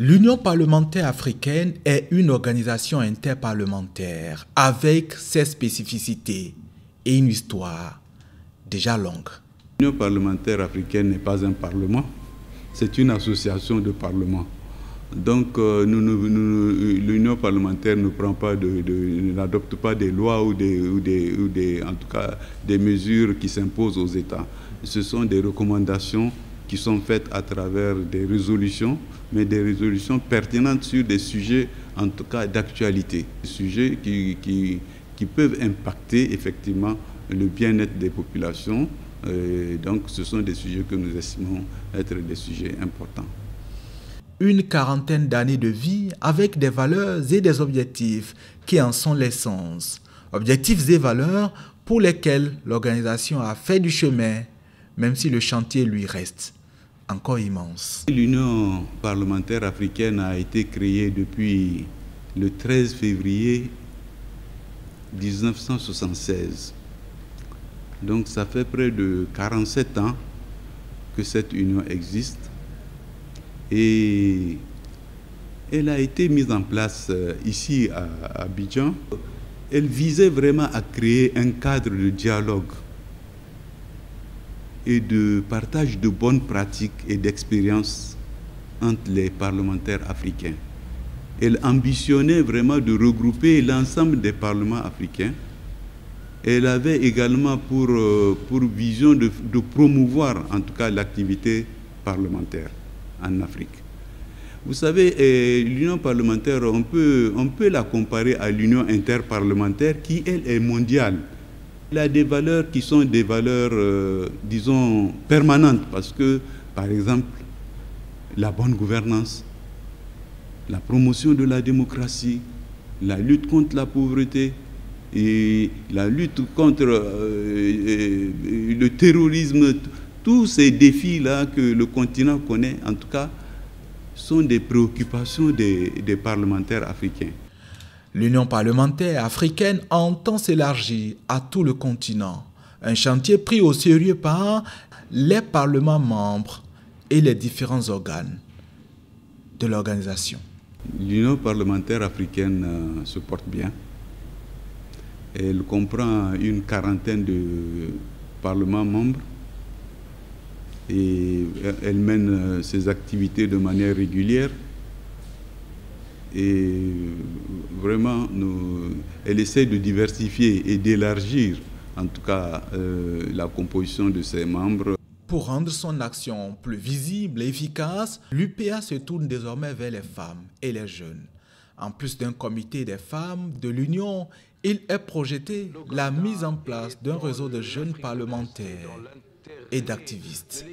L'Union parlementaire africaine est une organisation interparlementaire avec ses spécificités et une histoire déjà longue. L'Union parlementaire africaine n'est pas un parlement, c'est une association de parlements. Donc l'Union parlementaire ne prend pas n'adopte pas des lois ou en tout cas des mesures qui s'imposent aux États. Ce sont des recommandations qui sont faites à travers des résolutions, mais des résolutions pertinentes sur des sujets, en tout cas d'actualité, des sujets qui peuvent impacter effectivement le bien-être des populations. Donc ce sont des sujets que nous estimons être des sujets importants. Une quarantaine d'années de vie avec des valeurs et des objectifs qui en sont l'essence. Objectifs et valeurs pour lesquels l'organisation a fait du chemin, même si le chantier lui reste encore immense. L'Union parlementaire africaine a été créée depuis le 13 février 1976. Donc ça fait près de 47 ans que cette union existe et elle a été mise en place ici à Abidjan. Elle visait vraiment à créer un cadre de dialogue et de partage de bonnes pratiques et d'expériences entre les parlementaires africains. Elle ambitionnait vraiment de regrouper l'ensemble des parlements africains. Elle avait également pour vision de promouvoir en tout cas l'activité parlementaire en Afrique. Vous savez, l'Union parlementaire, on peut la comparer à l'Union interparlementaire qui, elle, est mondiale. Elle a des valeurs qui sont des valeurs, disons, permanentes parce que, par exemple, la bonne gouvernance, la promotion de la démocratie, la lutte contre la pauvreté et la lutte contre le terrorisme, tous ces défis-là que le continent connaît, en tout cas, sont des préoccupations des parlementaires africains. L'Union parlementaire africaine entend s'élargir à tout le continent. Un chantier pris au sérieux par les parlements membres et les différents organes de l'organisation. L'Union parlementaire africaine se porte bien. Elle comprend une quarantaine de parlements membres et elle mène ses activités de manière régulière. Et vraiment, elle essaie de diversifier et d'élargir, en tout cas, la composition de ses membres. Pour rendre son action plus visible et efficace, l'UPA se tourne désormais vers les femmes et les jeunes. En plus d'un comité des femmes de l'Union, il est projeté la mise en place d'un réseau de jeunes parlementaires et d'activistes.